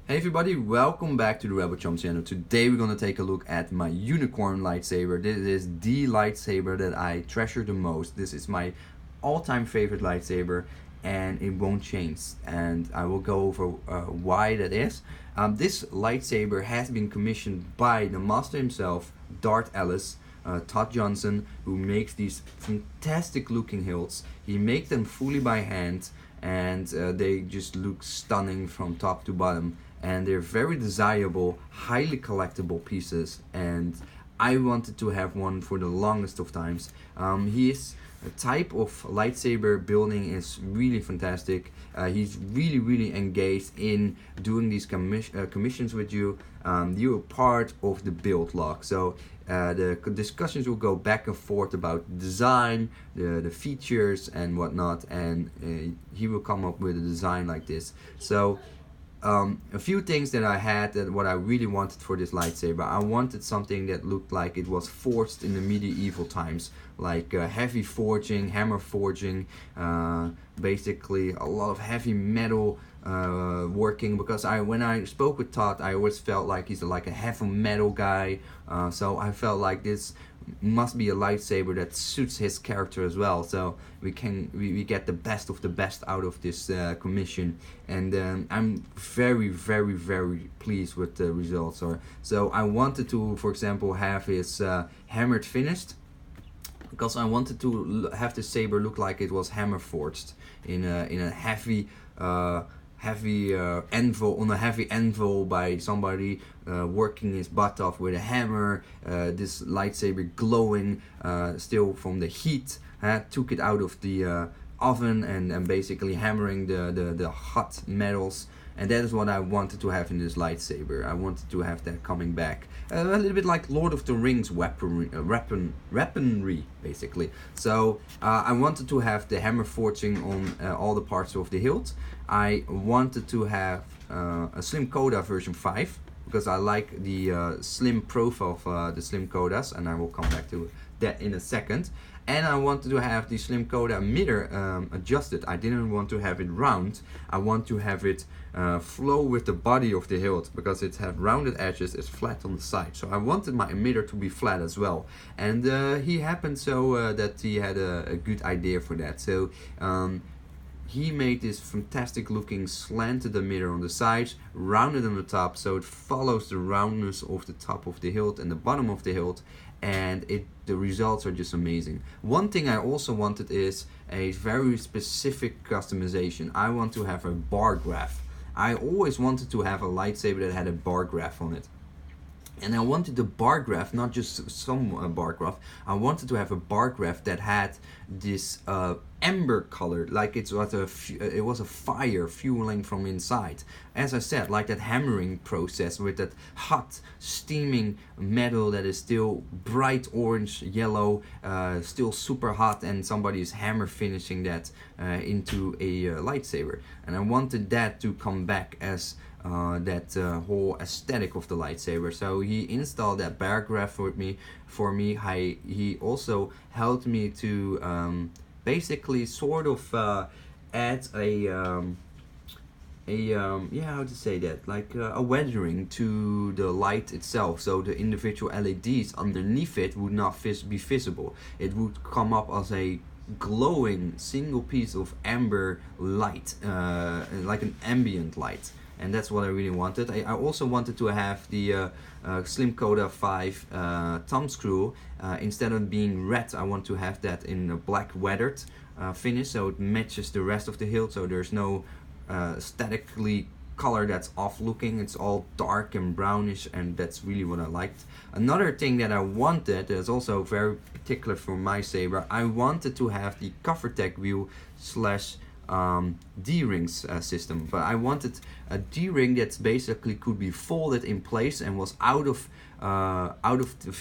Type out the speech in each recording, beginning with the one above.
Hey everybody, welcome back to the Rebel Chum channel. Today we're gonna take a look at my unicorn lightsaber. This is the lightsaber that I treasure the most. This is my all-time favorite lightsaber and it won't change. And I will go over why that is. This lightsaber has been commissioned by the master himself, Darth Ellis, Todd Johnson, who makes these fantastic looking hilts. He makes them fully by hand and they just look stunning from top to bottom, and they're very desirable, highly collectible pieces, and I wanted to have one for the longest of times. His type of lightsaber building is really fantastic. He's really engaged in doing these commissions with you. You're part of the build log, so the discussions will go back and forth about design, the features and whatnot, and he will come up with a design like this. So a few things that I had, that what I really wanted for this lightsaber. I wanted something that looked like it was forged in the medieval times, like heavy forging, hammer forging, basically a lot of heavy metal working, because when I spoke with Todd, I always felt like he's like a heavy metal guy, so I felt like this must be a lightsaber that suits his character as well, so we get the best of the best out of this commission, and I'm very pleased with the results. So I wanted to, for example, have his hammered finished, because I wanted to have the saber look like it was hammer forged in a heavy anvil, on a heavy anvil by somebody working his butt off with a hammer. This lightsaber glowing still from the heat, took it out of the oven and basically hammering the hot metals. And that is what I wanted to have in this lightsaber. I wanted to have that coming back. A little bit like Lord of the Rings weaponry, basically. So I wanted to have the hammer forging on all the parts of the hilt. I wanted to have a Slim Kota version 5, because I like the slim profile of the Slim Kotas, and I will come back to that in a second. And I wanted to have the Slim Kota middle adjusted. I didn't want to have it round. I want to have it flow with the body of the hilt, because it has rounded edges, it's flat on the side. So I wanted my emitter to be flat as well. And he happened so that he had a good idea for that. So he made this fantastic looking slanted emitter on the sides, rounded on the top, so it follows the roundness of the top of the hilt and the bottom of the hilt, and the results are just amazing. One thing I also wanted is a very specific customization. I want to have a bar graph. I always wanted to have a lightsaber that had a bar graph on it. And I wanted the bar graph, not just some bar graph. I wanted to have a bar graph that had this amber color, like it was a fire fueling from inside. As I said, like that hammering process with that hot, steaming metal that is still bright orange, yellow, still super hot, and somebody is hammer finishing that into a lightsaber. And I wanted that to come back as that whole aesthetic of the lightsaber. So he installed that bar graph for me. He also helped me to basically sort of add how to say that, like a weathering to the light itself, so the individual LEDs underneath it would not be visible. It would come up as a glowing single piece of amber light, like an ambient light. And that's what I really wanted. I also wanted to have the Slim Kota 5 thumb screw. Instead of being red, I want to have that in a black weathered finish, so it matches the rest of the hilt, so there's no statically color that's off looking. It's all dark and brownish, and that's really what I liked. Another thing that I wanted, that's also very particular for my saber, I wanted to have the cover tech wheel slash D-rings system, but I wanted a D-ring that basically could be folded in place and was out of the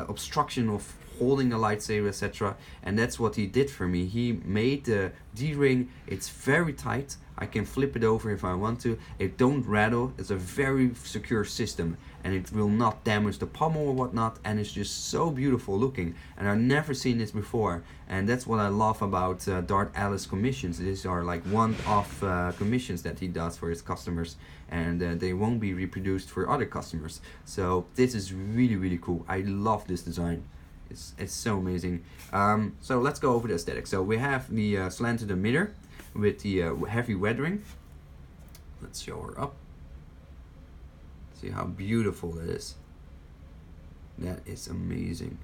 obstruction of holding a lightsaber, etc. And that's what he did for me. He made the D-ring, it's very tight. I can flip it over if I want to. It don't rattle. It's a very secure system, and it will not damage the pommel or whatnot, and it's just so beautiful looking, and I've never seen this before. And that's what I love about Darth Alice commissions. These are like one-off commissions that he does for his customers, and they won't be reproduced for other customers. So this is really, really cool. I love this design. It's so amazing. So let's go over the aesthetic. So we have the slanted emitter with the heavy weathering. Let's show her up. See how beautiful that is. That is amazing.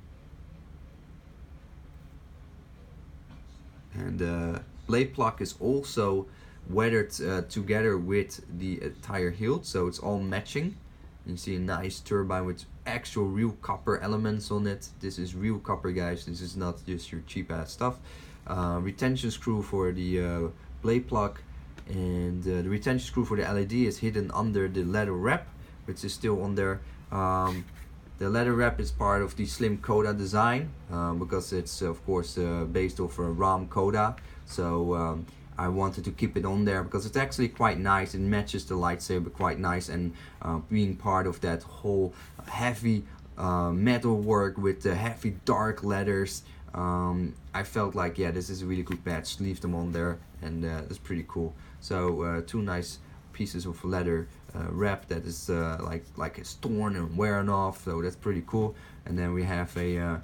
And the blade plug is also weathered together with the entire hilt, so it's all matching. You see a nice turbine with actual real copper elements on it. This is real copper, guys. This is not just your cheap ass stuff. Retention screw for the blade plug, and the retention screw for the LED is hidden under the leather wrap, which is still on there. The leather wrap is part of the slim Kota design, because it's of course based off a RAM Kota. So I wanted to keep it on there because it's actually quite nice. It matches the lightsaber quite nice, and being part of that whole heavy metal work with the heavy dark leathers, I felt like, yeah, this is a really good patch. Leave them on there, and it's pretty cool. So two nice pieces of leather wrap that is like it's torn and wearing off, so that's pretty cool. And then we have a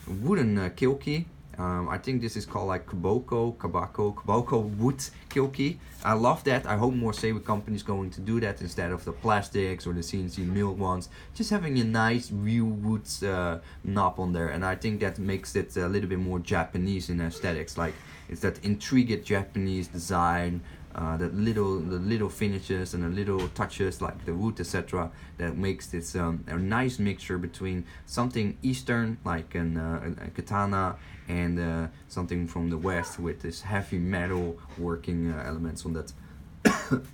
wooden kill key. I think this is called like Kabako wood kill key. I love that. I hope more saber companies going to do that instead of the plastics or the CNC milled ones. Just having a nice real wood knob on there, and I think that makes it a little bit more Japanese in aesthetics. Like it's that intrigued Japanese design, the little finishes and the little touches like the wood, etc. That makes this a nice mixture between something Eastern like a katana and something from the West with this heavy metal working elements on that.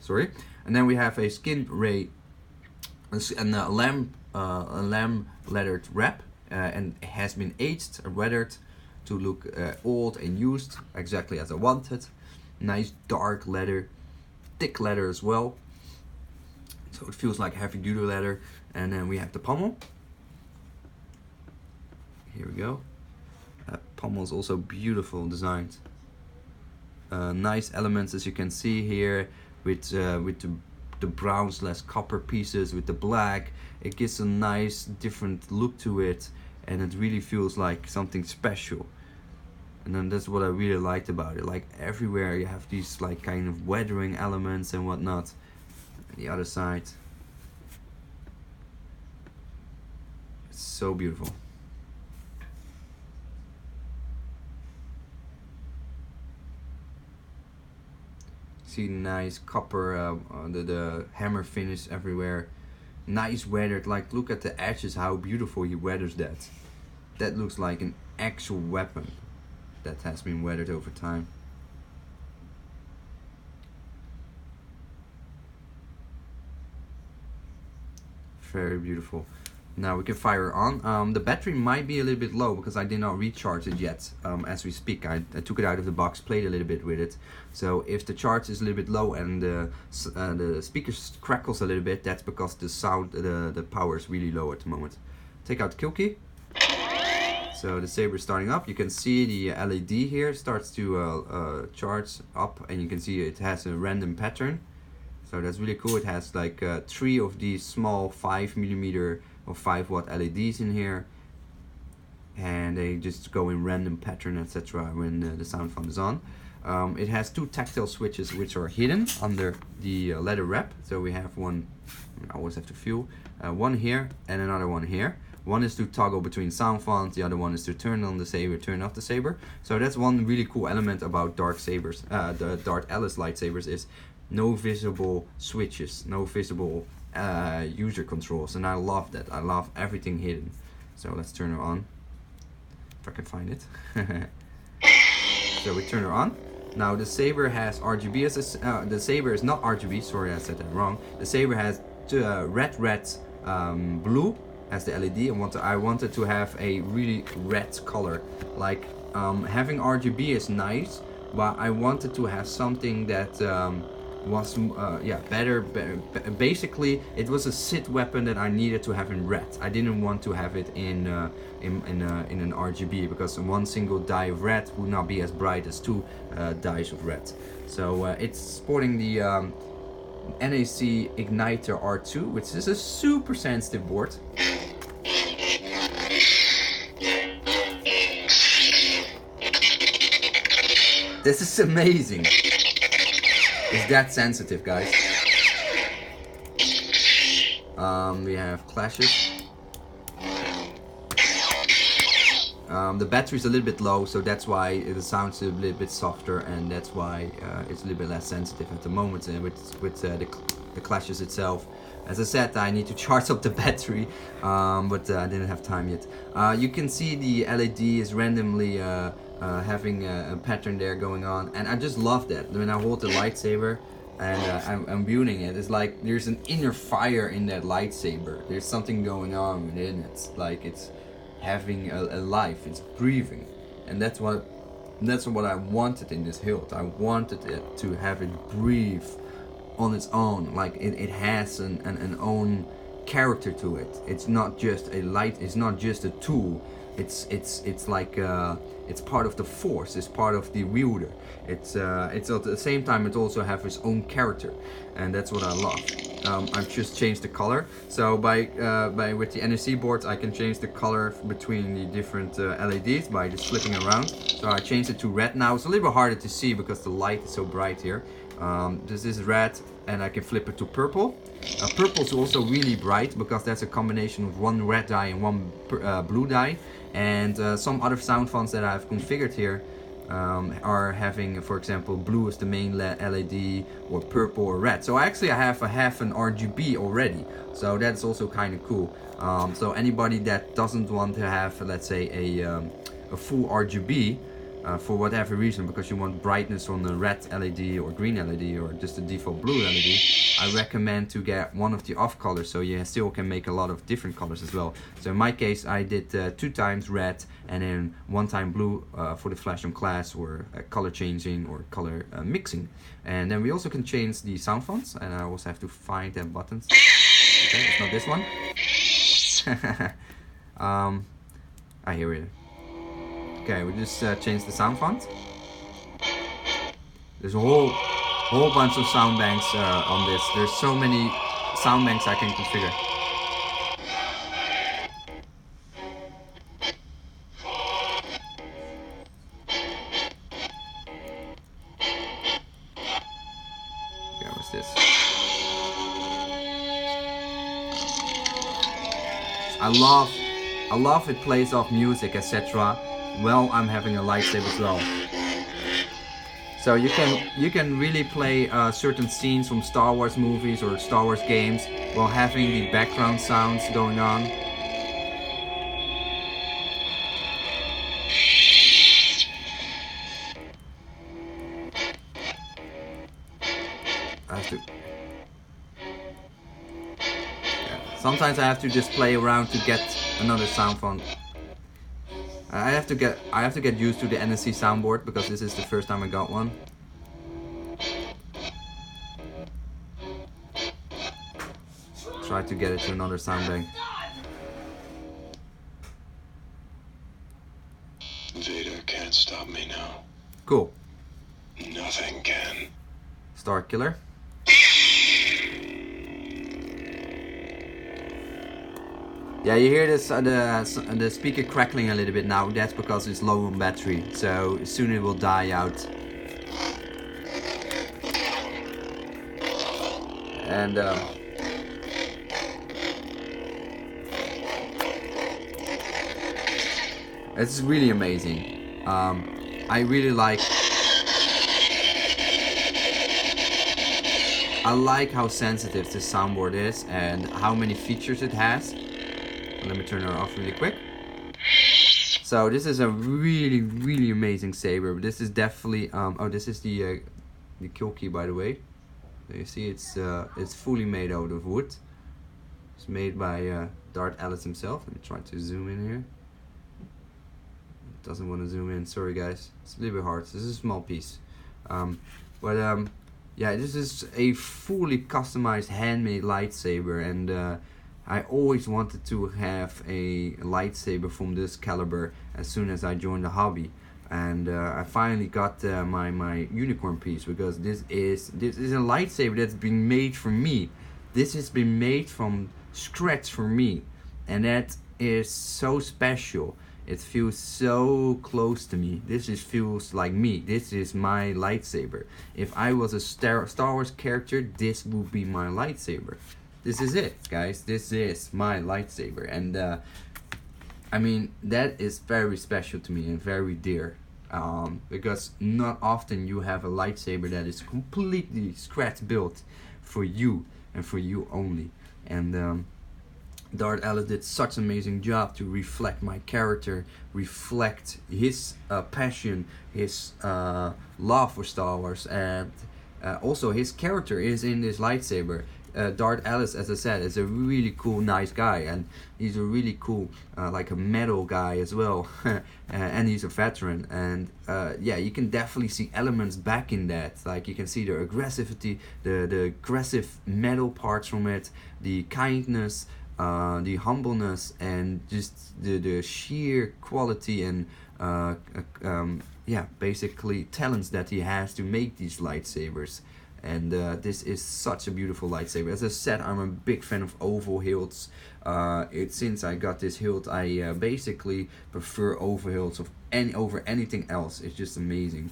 Sorry. And then we have a skin ray and a lamb leathered wrap, and it has been aged and weathered to look old and used exactly as I wanted. Nice dark leather, thick leather as well, so it feels like heavy duty leather. And then we have the pommel. Here we go. Pommel is also beautiful designed. Nice elements, as you can see here, with the brown / copper pieces with the black. It gives a nice different look to it, and it really feels like something special. And then that's what I really liked about it. Like everywhere you have these like kind of weathering elements and whatnot. The other side, it's so beautiful. See nice copper, the hammer finish everywhere. Nice weathered. Like look at the edges, how beautiful he weathers that. That looks like an actual weapon that has been weathered over time. Very beautiful. Now we can fire on. The battery might be a little bit low because I did not recharge it yet. As we speak, I took it out of the box, played a little bit with it. So if the charge is a little bit low and the speaker crackles a little bit, that's because the sound, the power is really low at the moment. Take out the kill key. So the saber is starting up. You can see the LED here starts to charge up, and you can see it has a random pattern. So that's really cool. It has like 3 of these small 5mm or 5-watt LEDs in here, and they just go in random pattern, etc. when the sound font is on. It has 2 tactile switches which are hidden under the leather wrap. So we have one, I always have to feel, one here and another one here. One is to toggle between sound fonts, the other one is to turn on the saber, turn off the saber. So that's one really cool element about Darth sabers, the Darth Alice lightsabers, is no visible switches, no visible user controls, and I love that. I love everything hidden. So let's turn her on, if I can find it. So we turn her on. Now the saber has RGB, the saber is not RGB, sorry I said that wrong. The saber has red, blue, as the LED. I wanted to have a really red color. Like having RGB is nice, but I wanted to have something that was better. Basically, it was a Sith weapon that I needed to have in red. I didn't want to have it in an RGB, because one single dye of red would not be as bright as two dyes of red. So it's sporting the NAC Igniter R2, which is a super sensitive board. This is amazing. It's that sensitive, guys. We have clashes. The battery's a little bit low, so that's why the sound's a little bit softer, and that's why it's a little bit less sensitive at the moment with the clashes itself. As I said, I need to charge up the battery, but I didn't have time yet. You can see the LED is randomly having a pattern there going on, and I just love that. When I hold the lightsaber and I'm viewing it, it's like there's an inner fire in that lightsaber. There's something going on within it. It's like it's having a life, it's breathing, and that's what I wanted in this hilt. I wanted it to have it breathe on its own, like it has an own character to it. It's not just a light, it's not just a tool. It's like it's part of the force. It's part of the wielder. It's at the same time it also has its own character, and that's what I love. I've just changed the color. So with the NAC boards, I can change the color between the different LEDs by just flipping around. So I changed it to red now. It's a little bit harder to see because the light is so bright here. This is red, and I can flip it to purple. Purple is also really bright because that's a combination of one red dye and one blue dye. And some other sound fonts that I've configured here are having, for example, blue is the main LED, or purple or red. So actually I have an RGB already, so that's also kind of cool. So anybody that doesn't want to have, let's say, a full RGB for whatever reason, because you want brightness on the red LED or green LED or just the default blue LED, I recommend to get one of the off colors, so you still can make a lot of different colors as well. So in my case, I did 2 times red and then 1 time blue for the flash on class, or color changing or color mixing. And then we also can change the sound fonts, and I also have to find that buttons. Okay, it's not this one. I hear it. Okay, we just changed the sound font. There's a whole bunch of sound banks on this. There's so many sound banks I can configure. Okay, what's this? I love it plays off music, etc. Well, I'm having a lightsaber as well. So you can really play certain scenes from Star Wars movies or Star Wars games while having the background sounds going on. Sometimes I have to just play around to get another sound font. I have to get used to the NSC soundboard because this is the first time I got one. Try to get it to another sound bank. Vader can't stop me now. Cool. Nothing can. Star Killer. Yeah, you hear this the speaker crackling a little bit now. That's because it's low on battery, so soon it will die out. And it's really amazing. I really like. I like how sensitive this soundboard is and how many features it has. Let me turn it off really quick. So this is a really amazing saber. This is definitely oh, this is the kill key, by the way. So you see it's fully made out of wood. It's made by Darth Ellis himself. Let me try to zoom in here. It doesn't want to zoom in. Sorry guys, it's a little bit hard. This is a small piece. Yeah, this is a fully customized handmade lightsaber, and I always wanted to have a lightsaber from this caliber as soon as I joined the hobby. And I finally got my unicorn piece, because this is a lightsaber that's been made for me. This has been made from scratch for me, and that is so special. It feels so close to me. This just feels like me. This is my lightsaber. If I was a Star Wars character, this would be my lightsaber. This is it, guys. This is my lightsaber, and I mean, that is very special to me and very dear, because not often you have a lightsaber that is completely scratch built for you and for you only. And Darth Ellis did such an amazing job to reflect my character, reflect his passion, his love for Star Wars, and also his character is in this lightsaber. Darth Ellis, as I said, is a really cool, nice guy, and he's a really cool, like a metal guy as well, and he's a veteran. And yeah, you can definitely see elements back in that. Like you can see the aggressivity, the aggressive metal parts from it, the kindness, the humbleness, and just the sheer quality and yeah, basically talents that he has to make these lightsabers. And this is such a beautiful lightsaber. As I said, I'm a big fan of oval hilts. Since I got this hilt, I basically prefer oval hilts over anything else. It's just amazing.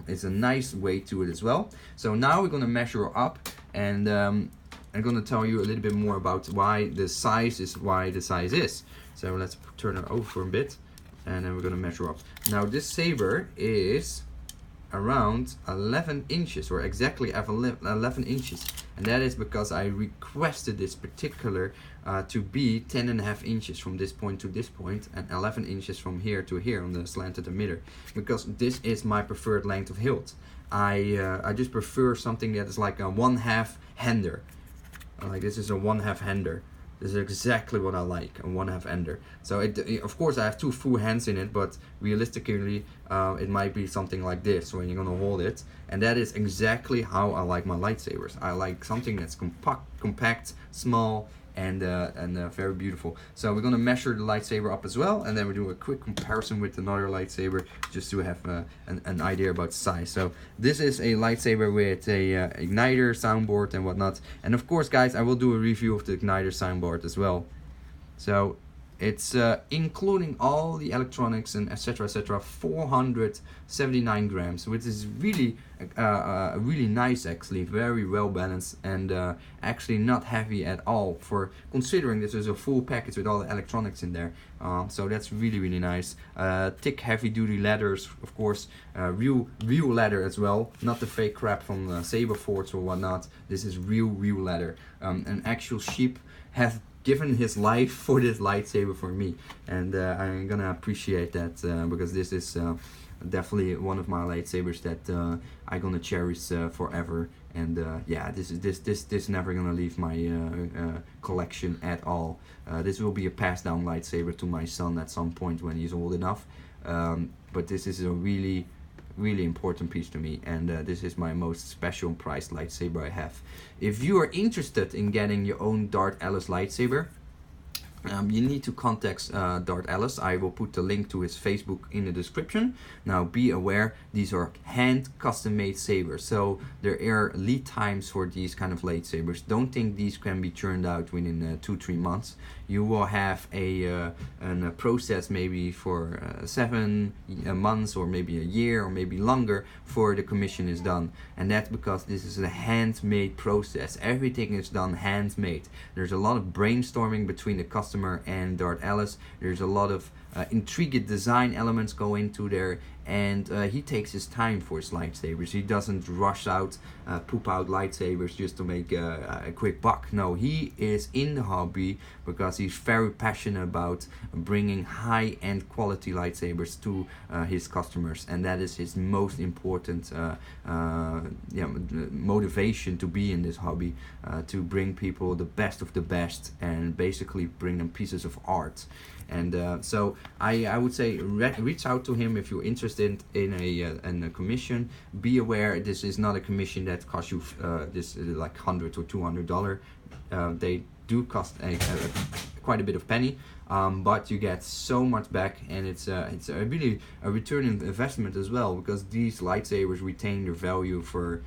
It's a nice weight to it as well. So now we're gonna measure up, and I'm going to tell you a little bit more about why the size is. So let's turn it over a bit, and then we're going to measure up. Now this saber is around 11 inches, or exactly 11 inches, and that is because I requested this particular to be 10.5 inches from this point to this point, and 11 inches from here to here on the slanted emitter, because this is my preferred length of hilt. I just prefer something that is like a 1/2 hander. Like this is a 1/2 hander. This is exactly what I like, a 1/2 hander. So of course I have 2 full hands in it, but realistically it might be something like this when you're gonna hold it. And that is exactly how I like my lightsabers. I like something that's compact, small, and very beautiful. So we're gonna measure the lightsaber up as well, and then we do a quick comparison with another lightsaber just to have an idea about size. So this is a lightsaber with a igniter, soundboard, and whatnot. And of course, guys, I will do a review of the igniter soundboard as well. So it's including all the electronics and etc., 479 grams, which is really really nice, actually, very well balanced, and actually not heavy at all, for considering this is a full package with all the electronics in there. So that's really nice. Thick, heavy duty leathers, of course, real leather as well, not the fake crap from saber forts or whatnot. This is real leather. An actual sheep has given his life for this lightsaber for me, and I'm gonna appreciate that, because this is definitely one of my lightsabers that I'm gonna cherish forever. And yeah, this is never gonna leave my collection at all. This will be a passed down lightsaber to my son at some point when he's old enough, but this is a really important piece to me, and this is my most special and prized lightsaber I have. If you are interested in getting your own Darth Ellis lightsaber, you need to contact Darth Ellis. I will put the link to his Facebook in the description. Now be aware, these are hand custom made sabers, so there are lead times for these kind of lightsabers. Don't think these can be churned out within 2-3 months. You will have a process maybe for 7 months, or maybe a year, or maybe longer before the commission is done. And that's because this is a handmade process. Everything is done handmade. There's a lot of brainstorming between the customer and Darth Ellis. There's a lot of intriguing design elements go into there, and he takes his time for his lightsabers. He doesn't rush out, poop out lightsabers just to make a quick buck. No, he is in the hobby because he's very passionate about bringing high-end quality lightsabers to his customers, and that is his most important motivation to be in this hobby, to bring people the best of the best and basically bring them pieces of art. And so I would say reach out to him if you're interested in a commission. Be aware this is not a commission that costs you this like $100 or $200. They do cost quite a bit of penny, but you get so much back, and it's really a return on investment as well, because these lightsabers retain their value for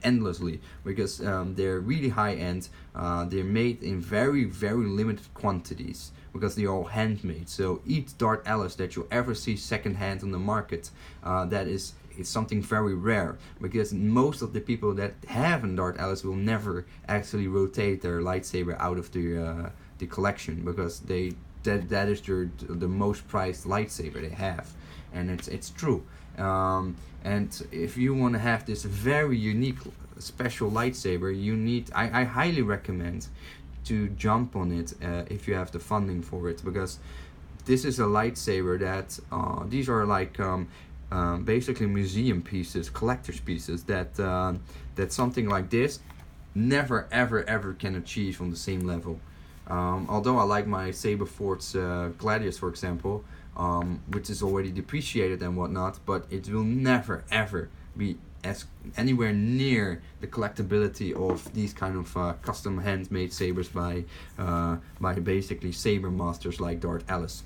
endlessly, because they're really high end. They're made in very limited quantities because they're all handmade. So each Darth Alice that you ever see secondhand on the market, that is something very rare, because most of the people that have a Darth Alice will never actually rotate their lightsaber out of the collection, because that is the most prized lightsaber they have, and it's true. And if you want to have this very unique special lightsaber, you need, I highly recommend to jump on it if you have the funding for it, because this is a lightsaber that these are like basically museum pieces, collector's pieces that that something like this never ever can achieve on the same level. Although I like my Saber Forts Gladius, for example, which is already depreciated and whatnot, but it will never ever be as anywhere near the collectability of these kind of custom handmade sabers by basically saber masters like Darth Alice.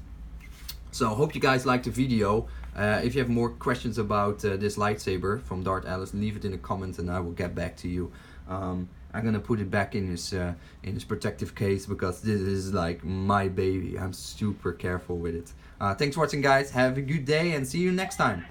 So I hope you guys liked the video. If you have more questions about this lightsaber from Darth Alice, leave it in the comments and I will get back to you. I'm gonna put it back in his protective case, because this is like my baby. I'm super careful with it. Thanks for watching, guys. Have a good day and see you next time.